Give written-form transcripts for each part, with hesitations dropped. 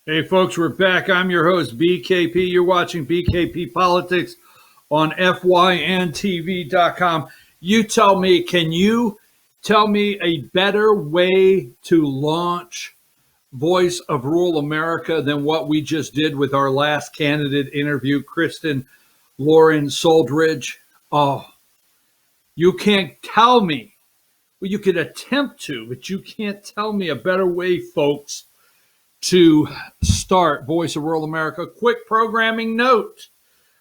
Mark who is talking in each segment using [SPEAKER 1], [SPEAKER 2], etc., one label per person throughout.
[SPEAKER 1] Hey, folks, we're back. I'm your host, BKP. You're watching BKP Politics on FYNTV.com. You tell me, can you tell me a better way to launch Voice of Rural America than what we just did with our last candidate interview, Kristen Lauren Soldridge? Oh, you can't tell me. Well, you could attempt to, but you can't tell me a better way, folks, to start Voice of Rural America. Quick programming note.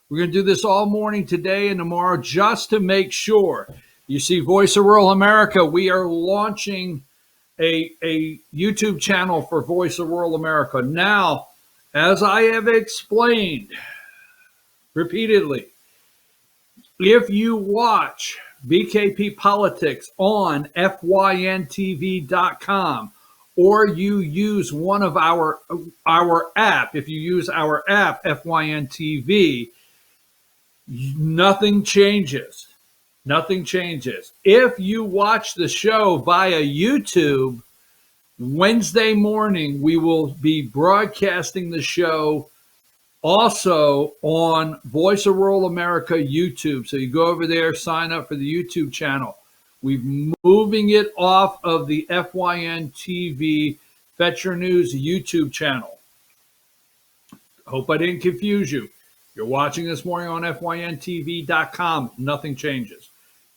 [SPEAKER 1] We're going to do this all morning today and tomorrow just to make sure. You see, Voice of Rural America, we are launching a YouTube channel for Voice of Rural America. Now, as I have explained repeatedly, if you watch BKP Politics on FYNTV.com, or you use one of our app, if you use our app, FYNTV, nothing changes. Nothing changes. If you watch the show via YouTube, Wednesday morning, we will be broadcasting the show also on Voice of Rural America YouTube. So you go over there, sign up for the YouTube channel. We're moving it off of the FYN TV Fetch Your News YouTube channel. Hope I didn't confuse you. You're watching this morning on FYNTV.com. Nothing changes.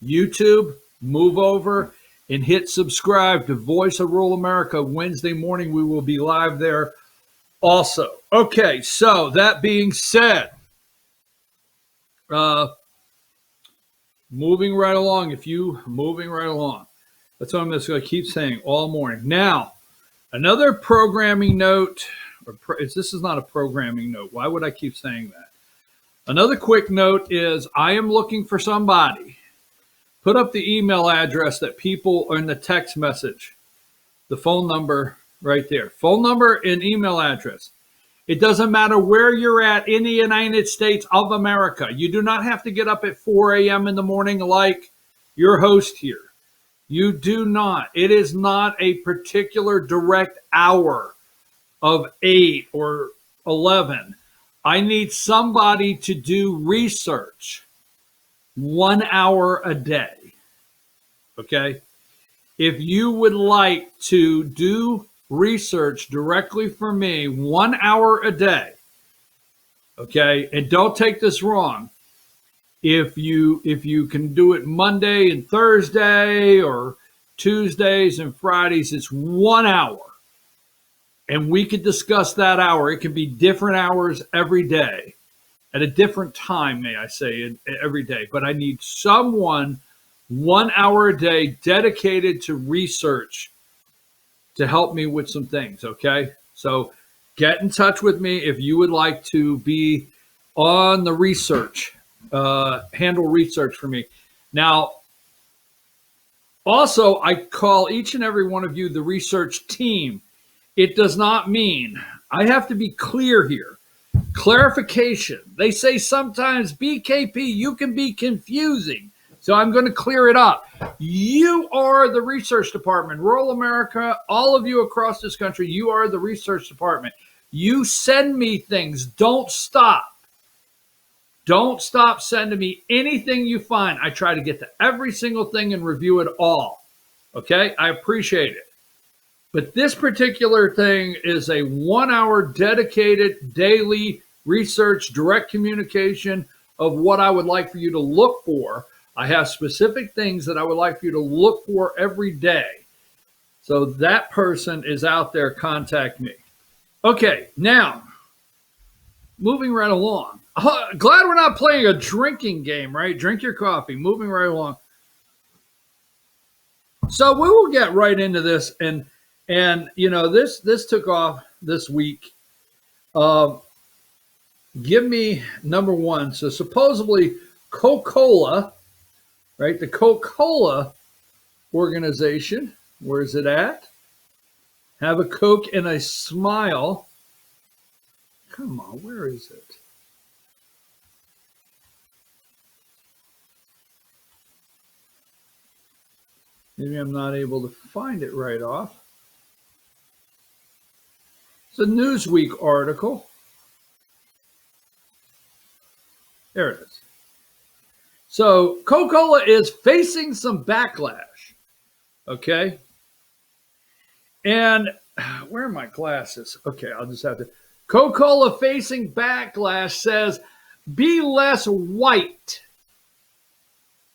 [SPEAKER 1] YouTube, move over and hit subscribe to Voice of Rural America. Wednesday morning, we will be live there also. Okay, so that being said, moving right along, that's what I'm just going to keep saying all morning. Now, another programming note, this is not a programming note. Why would I keep saying that? Another quick note is I am looking for somebody. Put up the email address that people are in the text message, the phone number right there. Phone number and email address. It doesn't matter where you're at in the United States of America. You do not have to get up at 4 a.m. in the morning like your host here. You do not. It is not a particular direct hour of 8 or 11. I need somebody to do research 1 hour a day. Okay? If you would like to do research directly for me 1 hour a day, okay, and don't take this wrong, if you can do it Monday and Thursday or Tuesdays and Fridays, it's 1 hour, and we could discuss that hour. It can be different hours every day at a different time, may I say, every day, but I need someone 1 hour a day dedicated to research to help me with some things, okay? So get in touch with me if you would like to be on the research, handle research for me. Now, also, I call each and every one of you the research team. It does not mean, I have to be clear here. Clarification. They say sometimes, BKP, you can be confusing. So I'm going to clear it up. You are the research department. Rural America, all of you across this country, you are the research department. You send me things. Don't stop. Don't stop sending me anything you find. I try to get to every single thing and review it all. Okay? I appreciate it. But this particular thing is a 1 hour dedicated daily research, direct communication of what I would like for you to look for. I have specific things that I would like for you to look for every day. So that person is out there, contact me. Okay, now, moving right along. Glad we're not playing a drinking game, right? Drink your coffee. Moving right along. So we will get right into this. And you know, this took off this week. Give me number one. So supposedly Coca-Cola, right? The Coca-Cola organization. Where is it at? Have a Coke and a smile. Come on, where is it? Maybe I'm not able to find it right off. It's a Newsweek article. There it is. So Coca-Cola is facing some backlash. Okay. And where are my glasses? Okay, I'll just have to. Coca-Cola facing backlash says, be less white.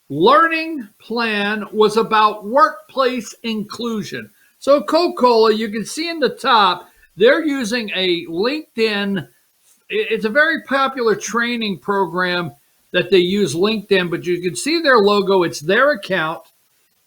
[SPEAKER 1] Learning plan was about workplace inclusion. So Coca-Cola, you can see in the top, they're using a LinkedIn. It's a very popular training program that they use LinkedIn, but you can see their logo. It's their account.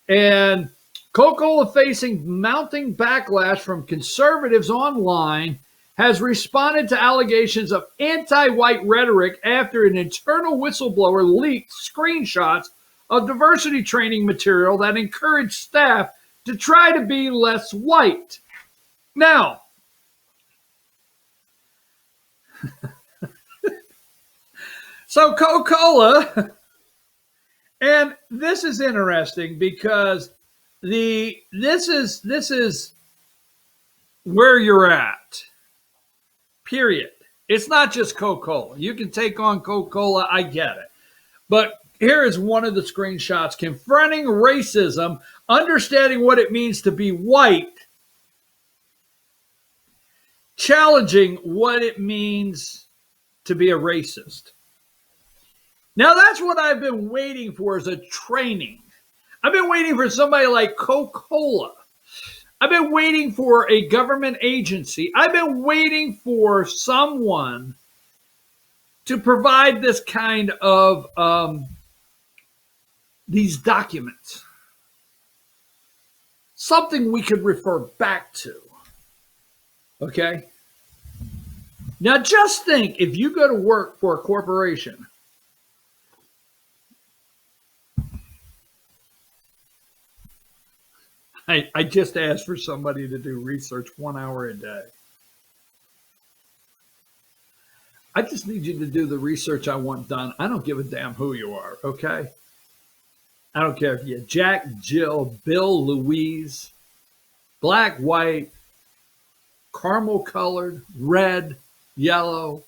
[SPEAKER 1] And Coca-Cola, facing mounting backlash from conservatives online, has responded to allegations of anti-white rhetoric after an internal whistleblower leaked screenshots of diversity training material that encouraged staff to try to be less white. Now, so Coca-Cola, and this is interesting because this is where you're at. Period. It's not just Coca-Cola. You can take on Coca-Cola, I get it. But here is one of the screenshots: confronting racism, understanding what it means to be white, challenging what it means to be a racist. Now that's what I've been waiting for, as a training. I've been waiting for somebody like Coca-Cola. I've been waiting for a government agency. I've been waiting for someone to provide this kind of these documents. Something we could refer back to. Okay? Now just think, if you go to work for a corporation, I just asked for somebody to do research 1 hour a day. I just need you to do the research I want done. I don't give a damn who you are, okay? I don't care if you're Jack, Jill, Bill, Louise, black, white, caramel colored, red, yellow.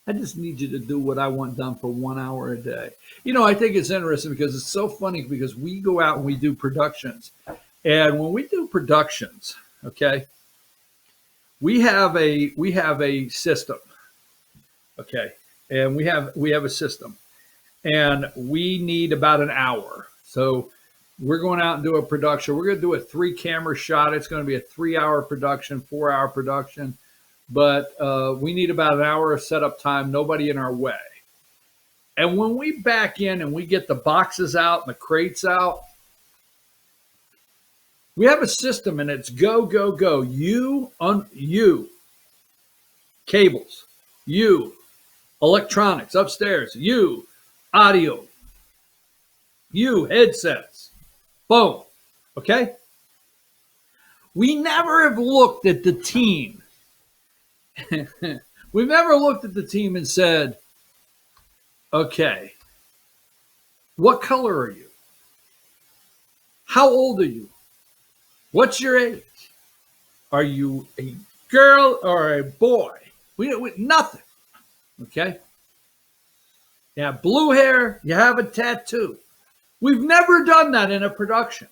[SPEAKER 1] I just need you to do what I want done for 1 hour a day. You know, I think it's interesting because it's so funny, because we go out and we do productions. And when we do productions, okay, we have a system. Okay. And we have a system, and we need about an hour. So we're going out and do a production. We're going to do a 3-camera shot. It's going to be a 3-hour production, 4-hour production. But we need about an hour of setup time, nobody in our way. And when we back in and we get the boxes out and the crates out, we have a system, and it's go, go, go. You, cables, you, electronics upstairs, you, audio, you, headsets, boom, okay? We never have looked at the team. We've never looked at the team and said, okay, what color are you? How old are you? What's your age? Are you a girl or a boy? We nothing. Okay? You have blue hair, you have a tattoo. We've never done that in a production.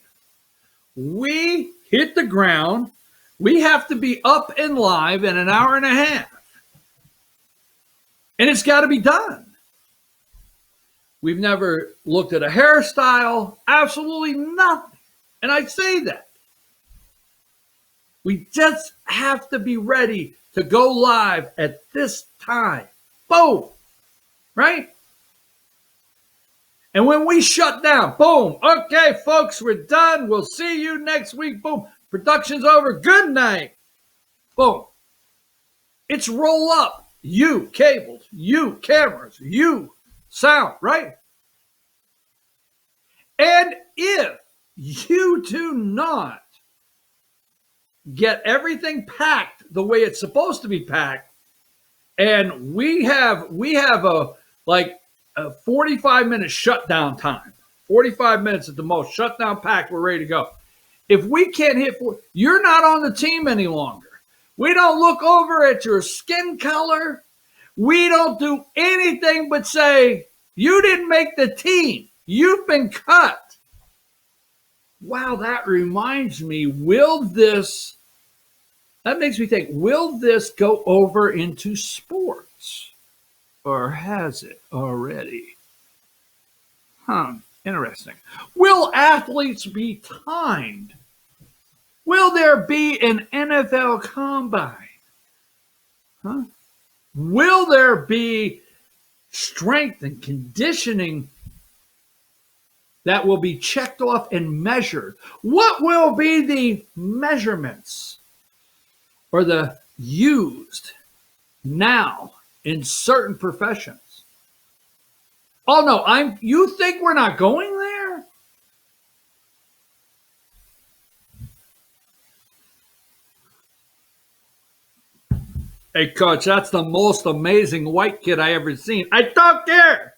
[SPEAKER 1] We hit the ground. We have to be up and live in an hour and a half. And it's got to be done. We've never looked at a hairstyle, absolutely nothing. And I say that. We just have to be ready to go live at this time. Boom. Right? And when we shut down, boom. Okay, folks, we're done. We'll see you next week. Boom. Production's over. Good night. Boom. It's roll up. You cables, you cameras, you sound, right? And if you do not get everything packed the way it's supposed to be packed, and we have a 45-minute shutdown time, 45 minutes at the most, shutdown packed, we're ready to go. If we can't hit you're not on the team any longer. We don't look over at your skin color. We don't do anything but say, you didn't make the team. You've been cut. Wow, that reminds me, that makes me think, will this go over into sports? Or has it already? Interesting. Will athletes be timed? Will there be an NFL combine? Will there be strength and conditioning that will be checked off and measured? What will be the measurements or the used now in certain professions? Oh no, you think we're not going there? Hey coach, that's the most amazing white kid I ever seen. I don't care.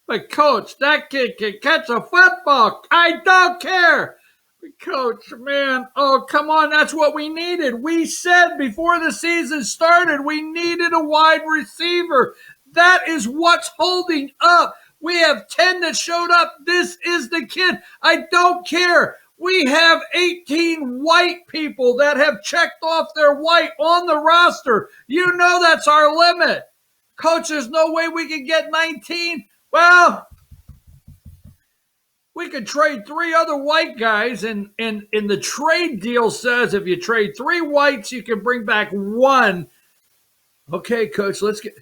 [SPEAKER 1] But coach, that kid can catch a football. I don't care. But coach, man, oh come on, that's what we needed. We said before the season started we needed a wide receiver. That is what's holding up. We have 10 that showed up. This is the kid. I don't care. We have 18 white people that have checked off their white on the roster. You know that's our limit. Coach, there's no way we can get 19. Well, we could trade 3 other white guys, and the trade deal says if you trade 3 whites, you can bring back 1. Okay, coach, let's get...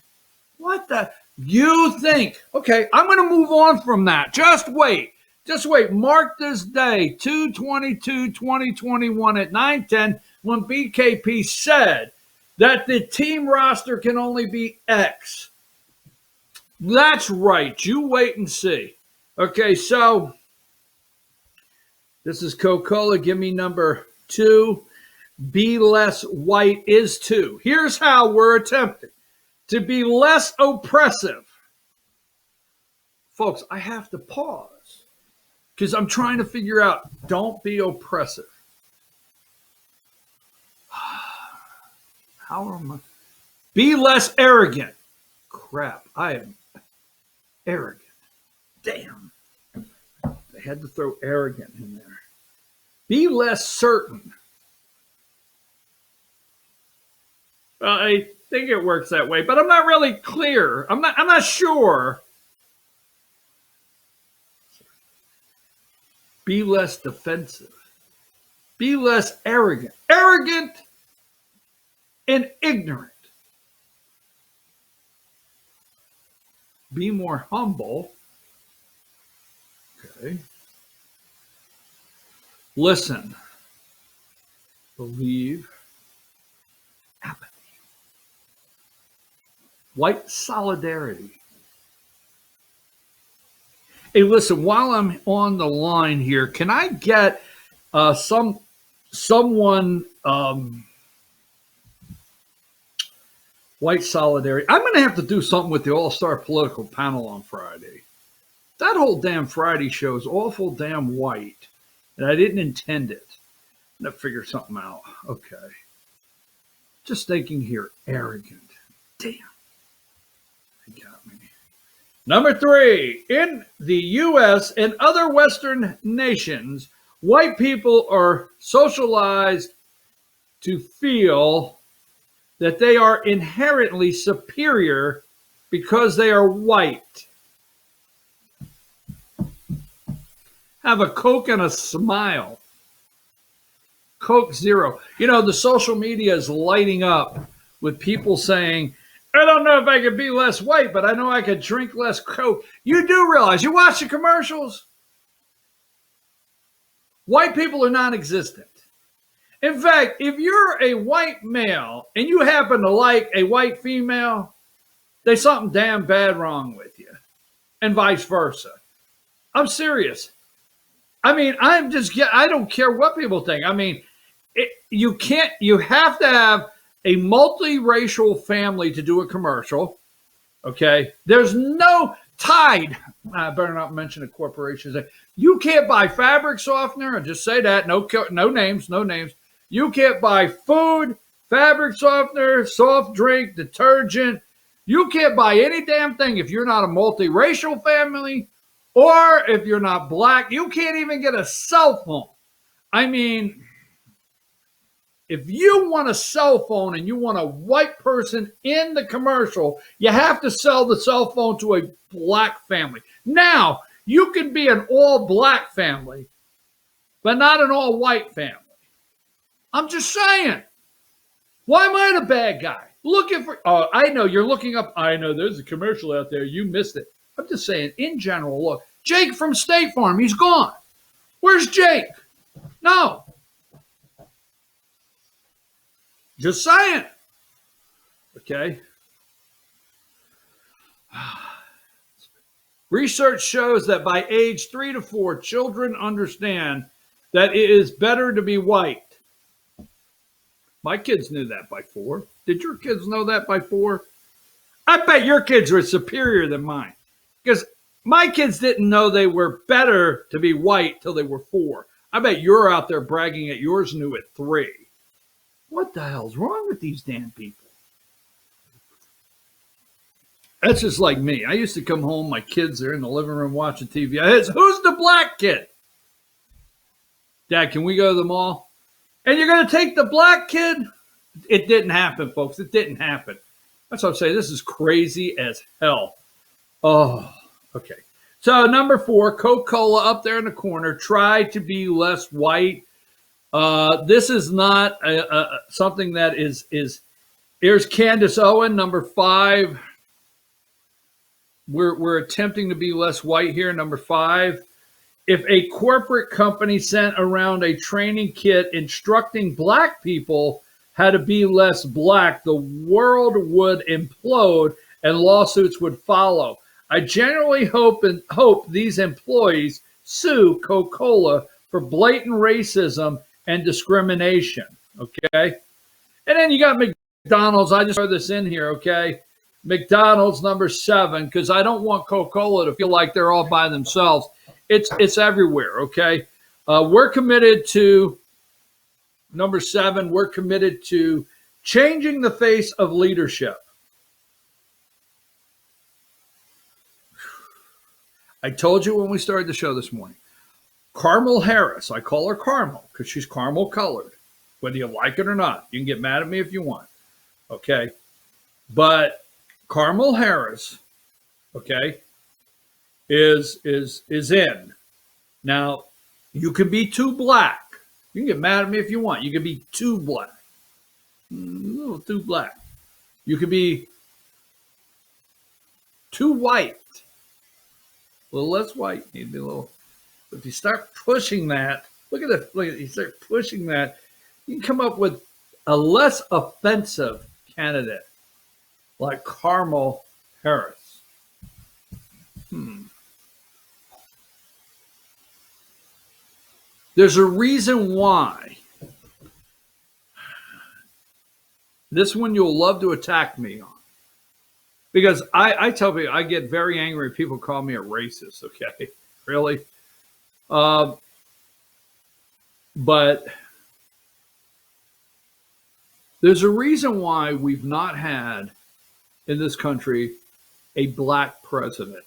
[SPEAKER 1] What the... You think... Okay, I'm going to move on from that. Just wait. Just wait. Mark this day, 2/22/2021 at 9:10, when BKP said that the team roster can only be X. That's right. You wait and see. Okay, so this is Coca-Cola. Give me number 2. Be less white is 2. Here's how we're attempting to be less oppressive. Folks, I have to pause because I'm trying to figure out, don't be oppressive. How am I? Be less arrogant. Crap, I am arrogant. Damn. They had to throw arrogant in there. Be less certain. Well, I think it works that way, but I'm not really clear. I'm not sure. Be less defensive. Be less arrogant. Arrogant and ignorant. Be more humble. Okay. Listen. Believe. Apathy. White solidarity. Hey, listen, while I'm on the line here, can I get someone white solidarity? I'm going to have to do something with the All-Star Political Panel on Friday. That whole damn Friday show is awful damn white, and I didn't intend it. I'm going to figure something out. Okay. Just thinking here, arrogant. Damn. They got me. Number 3, in the U.S. and other Western nations, white people are socialized to feel that they are inherently superior because they are white. Have a Coke and a smile. Coke Zero. You know, the social media is lighting up with people saying, I don't know if I could be less white, but I know I could drink less Coke. You do realize, you watch the commercials, white people are non-existent. In fact, if you're a white male and you happen to like a white female, there's something damn bad wrong with you, and vice versa. I'm serious. I mean, I don't care what people think. I mean, you have to have a multiracial family to do a commercial. Okay. There's no Tide. I better not mention a corporation. You can't buy fabric softener. I just say that. No names. You can't buy food. fabric softener, soft drink, detergent. You can't buy any damn thing if you're not a multiracial family or if you're not black. You can't even get a cell phone. I mean, if you want a cell phone and you want a white person in the commercial, you have to sell the cell phone to a black family. Now, you can be an all black family, but not an all white family. I'm just saying. Why am I the bad guy? Looking for, oh, I know you're looking up. I know there's a commercial out there. You missed it. I'm just saying, in general, look, Jake from State Farm, he's gone. Where's Jake? No. Just saying. Okay. Research shows that by age 3 to 4, children understand that it is better to be white. My kids knew that by 4. Did your kids know that by 4? I bet your kids were superior than mine. Because my kids didn't know they were better to be white till they were 4. I bet you're out there bragging that yours knew at 3. What the hell's wrong with these damn people? That's just like me. I used to come home, my kids are in the living room watching TV. Who's the black kid? Dad, can we go to the mall? And you're going to take the black kid? It didn't happen, folks. It didn't happen. That's what I'm saying. This is crazy as hell. Oh, okay. So number 4, Coca-Cola up there in the corner. Try to be less white. This is not something that is. Here's Candace Owen, number 5. We're attempting to be less white here. Number 5. If a corporate company sent around a training kit instructing black people how to be less black, the world would implode and lawsuits would follow. I generally hope these employees sue Coca-Cola for blatant racism and discrimination. Okay. And then you got McDonald's. I just throw this in here. Okay. McDonald's number 7, because I don't want Coca-Cola to feel like they're all by themselves. It's everywhere, okay? We're committed to, number 7, we're committed to changing the face of leadership. I told you when we started the show this morning, Kamala Harris, I call her Caramel because she's caramel colored, whether you like it or not. You can get mad at me if you want, okay? But Kamala Harris, okay, is in. Now, you can be too black. You can get mad at me if you want. You can be too black. A little too black. You can be too white. A little less white. Need to be a little. If you start pushing that, look at it. Look at it. You start pushing that, you can come up with a less offensive candidate like Kamala Harris. There's a reason why. This one you'll love to attack me on. Because I tell people, I get very angry when people call me a racist, okay? Really? But there's a reason why we've not had in this country a black president.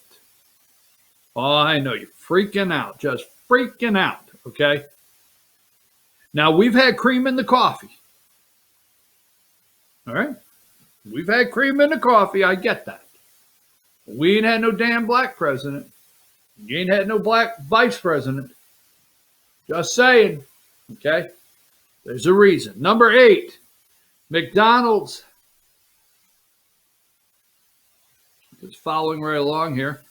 [SPEAKER 1] Oh, I know you're freaking out, just freaking out, okay? Now, we've had cream in the coffee. All right? We've had cream in the coffee. I get that. We ain't had no damn black president. You ain't had no black vice president. Just saying, okay? There's a reason. Number 8, McDonald's. Just following right along here.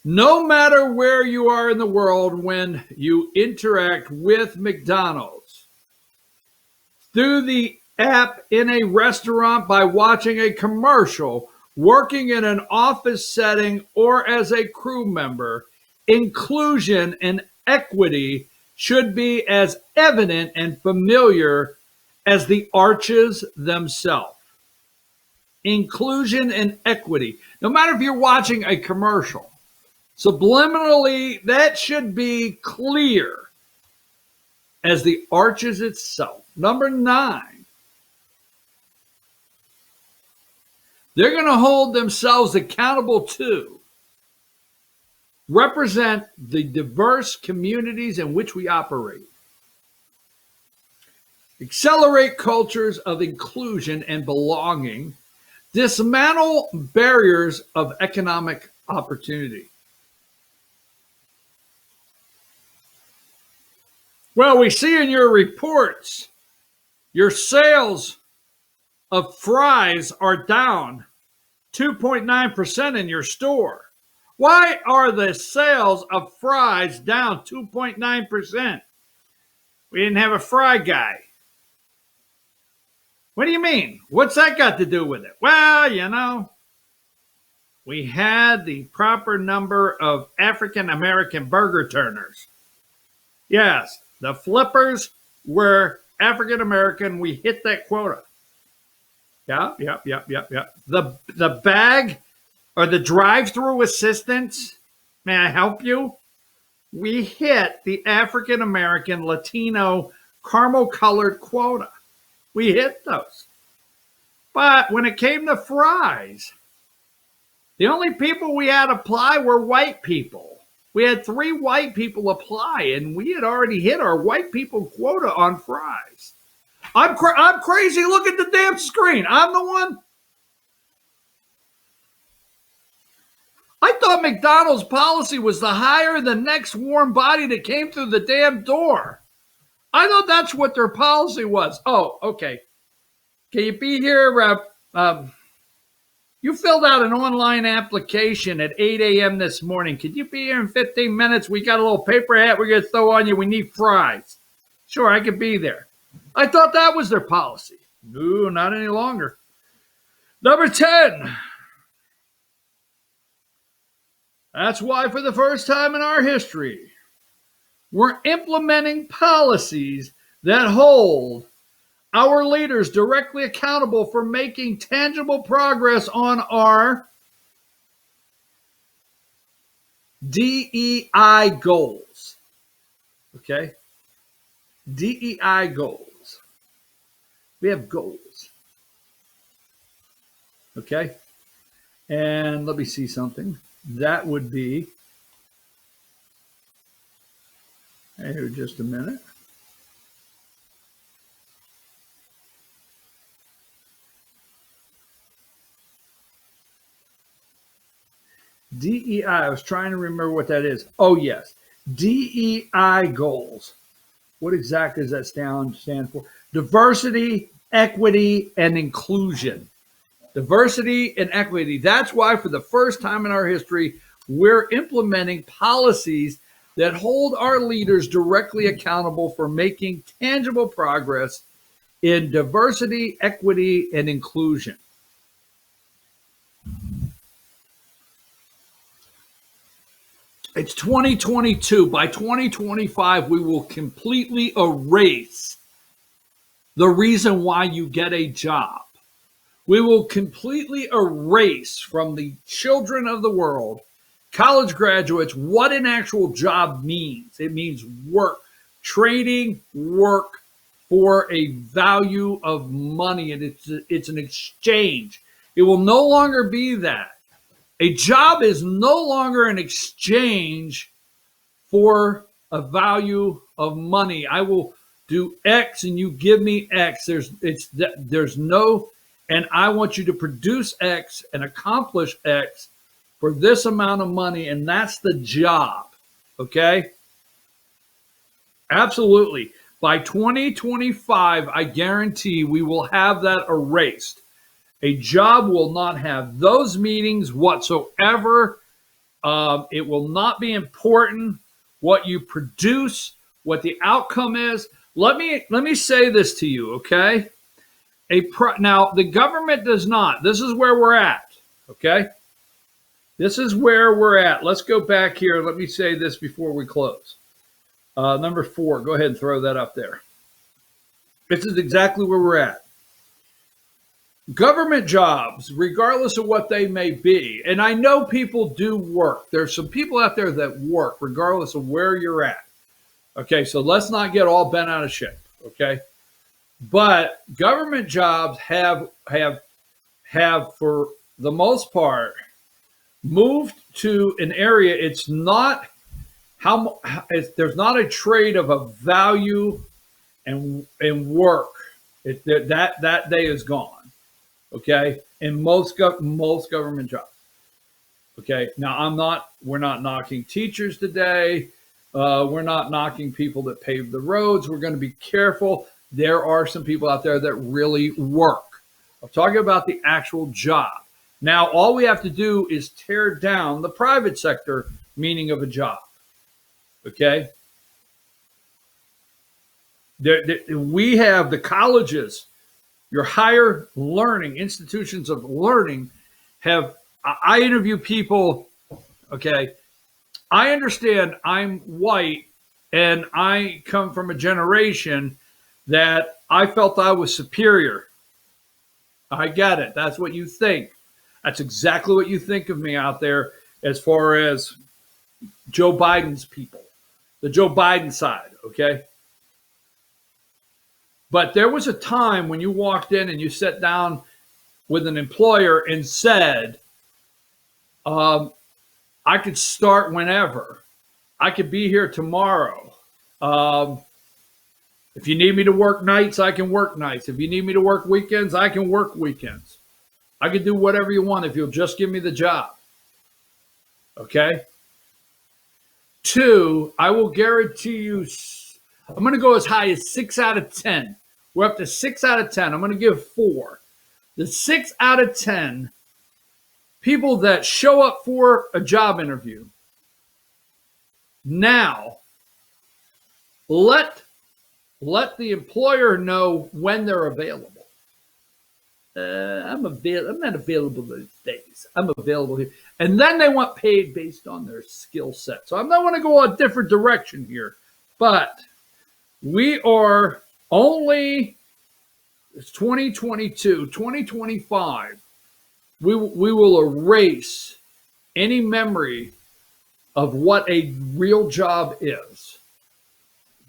[SPEAKER 1] No matter where you are in the world when you interact with McDonald's, through the app, in a restaurant, by watching a commercial, working in an office setting, or as a crew member, inclusion and equity should be as evident and familiar as the arches themselves. Inclusion and equity. No matter if you're watching a commercial, subliminally, that should be clear. as the arches itself. Number 9, they're going to hold themselves accountable to represent the diverse communities in which we operate, accelerate cultures of inclusion and belonging, dismantle barriers of economic opportunity. Well, we see in your reports, your sales of fries are down 2.9% in your store. Why are the sales of fries down 2.9%? We didn't have a fry guy. What do you mean? What's that got to do with it? Well, we had the proper number of African American burger turners. Yes, the flippers were African American. We hit that quota. Yeah. The bag or the drive-through assistants, may I help you? We hit the African American Latino caramel colored quota. We hit those. But when it came to fries, the only people we had apply were white people. We had 3 white people apply, and we had already hit our white people quota on fries. I'm crazy. Look at the damn screen. I'm the one. I thought McDonald's policy was the hire the next warm body that came through the damn door. I thought that's what their policy was. Oh, okay. Can you be here? You filled out an online application at 8 a.m. this morning. Could you be here in 15 minutes? We got a little paper hat we're going to throw on you. We need fries. Sure, I could be there. I thought that was their policy. No, not any longer. Number 10. That's why for the first time in our history, we're implementing policies that hold our leaders directly accountable for making tangible progress on our DEI goals. Okay? DEI goals. We have goals. Okay? And let me see something. That would be, here just a minute. DEI, I was trying to remember what that is. Oh, yes. DEI goals. What exactly does that stand for? Diversity, equity, and inclusion. Diversity and equity. That's why for the first time in our history, we're implementing policies that hold our leaders directly accountable for making tangible progress in diversity, equity, and inclusion. It's 2022. By 2025, we will completely erase the reason why you get a job. We will completely erase from the children of the world, college graduates, what an actual job means. It means work, trading work for a value of money, and it's an exchange. It will no longer be that. A job is no longer an exchange for a value of money. I will do X and you give me X. There's no, and I want you to produce X and accomplish X for this amount of money, and that's the job. Okay? Absolutely. By 2025, I guarantee we will have that erased. A job will not have those meanings whatsoever. It will not be important what you produce, what the outcome is. Let me say this to you, okay? Now, the government does not. This is where we're at, okay? This is where we're at. Let's go back here. Let me say this before we close. Number 4, go ahead and throw that up there. This is exactly where we're at. Government jobs, regardless of what they may be, and I know people do work. There's some people out there that work regardless of where you're at. Okay, so let's not get all bent out of shape. Okay, but government jobs have for the most part moved to an area. It's not there's not a trade of a value and work. That day is gone. Okay, in most government jobs. Okay, now we're not knocking teachers today. We're not knocking people that pave the roads. We're going to be careful. There are some people out there that really work. I'm talking about the actual job. Now, all we have to do is tear down the private sector meaning of a job. Okay? We have the colleges, your higher learning, institutions of learning I interview people, okay? I understand I'm white and I come from a generation that I felt I was superior. I get it. That's what you think. That's exactly what you think of me out there as far as Joe Biden's people, the Joe Biden side, okay? But there was a time when you walked in and you sat down with an employer and said, I could start whenever. I could be here tomorrow. If you need me to work nights, I can work nights. If you need me to work weekends, I can work weekends. I can do whatever you want if you'll just give me the job. Okay? 2, I will guarantee you, I'm going to go as high as 6 out of 10. We're up to 6 out of 10. I'm going to give 4. The 6 out of 10 people that show up for a job interview now, let the employer know when they're available. I'm not available those days. I'm available here. And then they want paid based on their skill set. So I'm not going to go a different direction here. But we are only, it's 2022, 2025. We will erase any memory of what a real job is.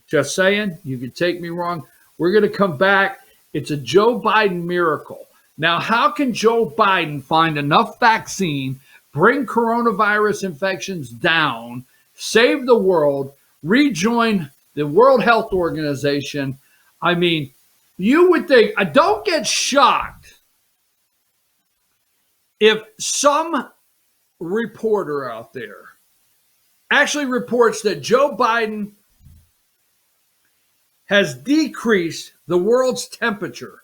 [SPEAKER 1] Just saying, you can take me wrong. We're going to come back. It's a Joe Biden miracle. Now, how can Joe Biden find enough vaccine, bring coronavirus infections down, save the world, rejoin the World Health Organization? I mean, you would think, don't get shocked if some reporter out there actually reports that Joe Biden has decreased the world's temperature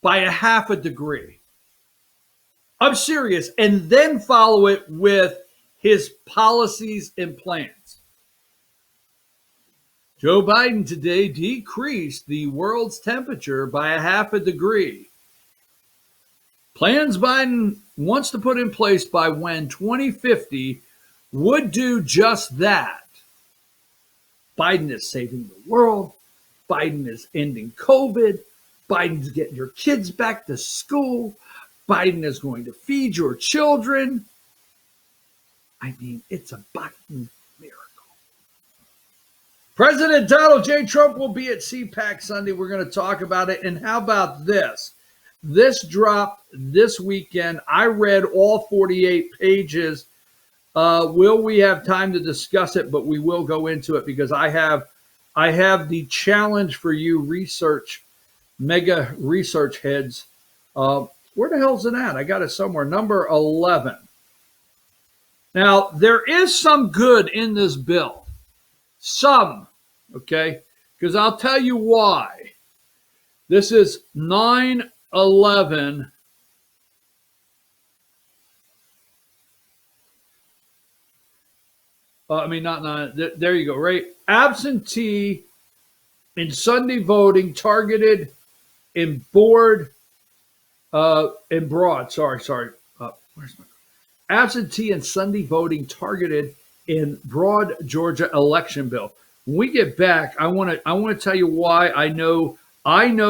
[SPEAKER 1] by a half a degree. I'm serious. And then follow it with his policies and plans. Joe Biden today decreased the world's temperature by a half a degree. Plans Biden wants to put in place by when 2050 would do just that. Biden is saving the world. Biden is ending COVID. Biden's getting your kids back to school. Biden is going to feed your children. I mean, it's a Biden miracle. President Donald J. Trump will be at CPAC Sunday. We're going to talk about it. And how about this? This dropped this weekend. I read all 48 pages. Will we have time to discuss it? But we will go into it because I have the challenge for you mega research heads. Where the hell's it at? I got it somewhere. Number 11. Now, there is some good in this bill. Some, okay? Because I'll tell you why. This is 9/11. Not 9. There you go, right? Absentee and Sunday voting targeted in broad. Where's my absentee and Sunday voting targeted in broad Georgia election bill. When we get back, I want to tell you why I know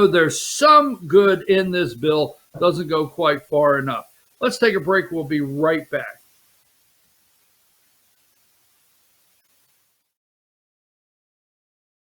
[SPEAKER 1] there's some good in this bill. Doesn't go quite far enough. Let's take a break. We'll be right back.